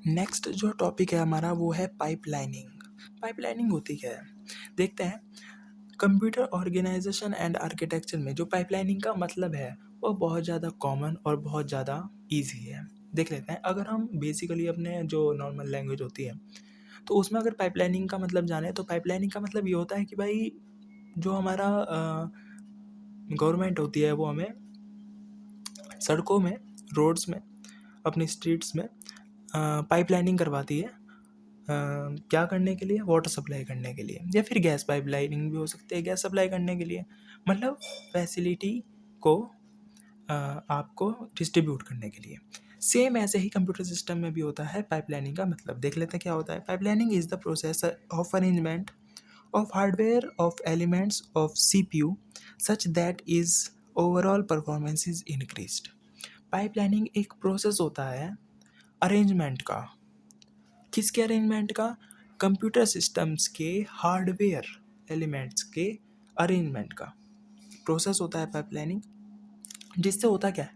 Next जो topic है हमारा वो है पाइपलाइनिंग। पाइपलाइनिंग होती क्या है, देखते हैं। कंप्यूटर ऑर्गेनाइजेशन एंड आर्किटेक्चर में जो पाइपलाइनिंग का मतलब है वो बहुत ज़्यादा कॉमन और बहुत ज़्यादा इजी है। देख लेते हैं, अगर हम बेसिकली अपने जो नॉर्मल लैंग्वेज होती है तो उसमें अगर पाइपलाइनिंग का मतलब जाने तो पाइपलाइनिंग का मतलब ये होता है कि भाई जो हमारा गवर्नमेंट होती है वो हमें सड़कों में, रोड्स में, अपनी स्ट्रीट्स में पाइपलाइनिंग करवाती है। क्या करने के लिए? वाटर सप्लाई करने के लिए, या फिर गैस पाइपलाइनिंग भी हो सकती है, गैस सप्लाई करने के लिए, मतलब फैसिलिटी को आपको डिस्ट्रीब्यूट करने के लिए। सेम ऐसे ही कंप्यूटर सिस्टम में भी होता है पाइपलाइनिंग का मतलब। देख लेते हैं क्या होता है। Pipelining is the process of arrangement of hardware of elements of CPU such that is overall performance is increased। Pipelining एक प्रोसेस होता है अरेंजमेंट का। किसके अरेंजमेंट का? कंप्यूटर सिस्टम्स के हार्डवेयर एलिमेंट्स के अरेंजमेंट का प्रोसेस होता है पाइपलाइनिंग। जिससे होता क्या है,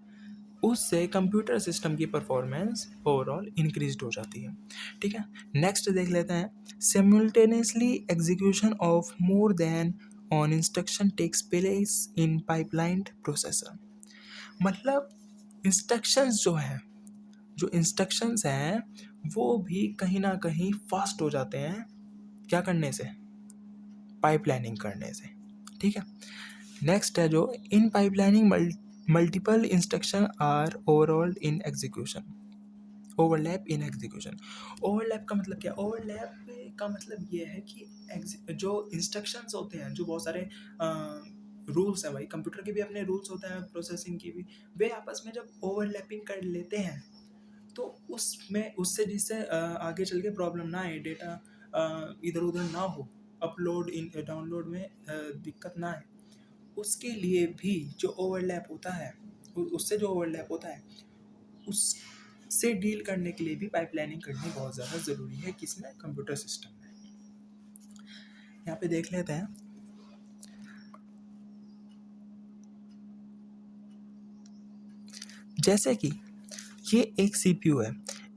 उससे कंप्यूटर सिस्टम की परफॉर्मेंस ओवरऑल इंक्रीज हो जाती है। ठीक है, नेक्स्ट देख लेते हैं। Simultaneously execution of more than one instruction takes place in pipeline processor. मतलब इंस्ट्रक्शंस जो इंस्ट्रक्शंस हैं वो भी कहीं ना कहीं फास्ट हो जाते हैं। क्या करने से? पाइपलाइनिंग करने से। ठीक है, नेक्स्ट है जो in pipelining multiple instruction are overall in execution, overlap in execution. Overlap का मतलब क्या? ओवरलैप का मतलब ये है कि जो इंस्ट्रक्शंस होते हैं, जो बहुत सारे रूल्स हैं, भाई कंप्यूटर के भी अपने रूल्स होते हैं, प्रोसेसिंग की भी, वे आपस में जब ओवरलैपिंग कर लेते हैं तो उसमें उससे जिससे आगे चल के प्रॉब्लम ना आए, डेटा इधर उधर ना हो, अपलोड इन डाउनलोड में दिक्कत ना आए, उसके लिए भी जो ओवरलैप होता है, उससे जो ओवरलैप होता है उससे डील करने के लिए भी पाइपलाइनिंग करनी बहुत ज़्यादा ज़रूरी है। किसमें? कंप्यूटर सिस्टम में। यहाँ पे देख लेते हैं। जैसे कि ये एक सीपीयू है,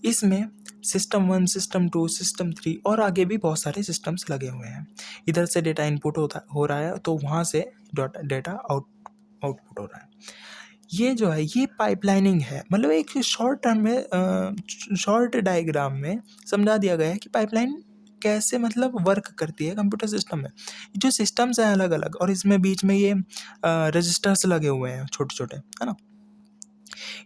इसमें सिस्टम 1, सिस्टम 2, सिस्टम 3 और आगे भी बहुत सारे सिस्टम्स लगे हुए हैं। इधर से डेटा इनपुट हो रहा है तो वहाँ से डेटा आउटपुट हो रहा है। ये जो है ये पाइपलाइनिंग है। मतलब एक शॉर्ट टर्म में, शॉर्ट डायग्राम में समझा दिया गया है कि पाइपलाइन कैसे मतलब वर्क करती है कंप्यूटर सिस्टम में। जो सिस्टम्स हैं अलग अलग, और इसमें बीच में ये रजिस्टर्स लगे हुए हैं छोटे छोटे, है ना।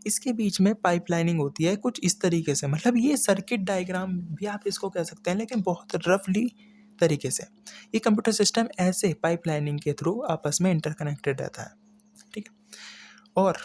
इसके बीच में पाइपलाइनिंग होती है कुछ इस तरीके से। मतलब ये सर्किट डायग्राम भी आप इसको कह सकते हैं, लेकिन बहुत रफली तरीके से। ये कंप्यूटर सिस्टम ऐसे पाइपलाइनिंग के थ्रू आपस में इंटरकनेक्टेड रहता है। ठीक है, और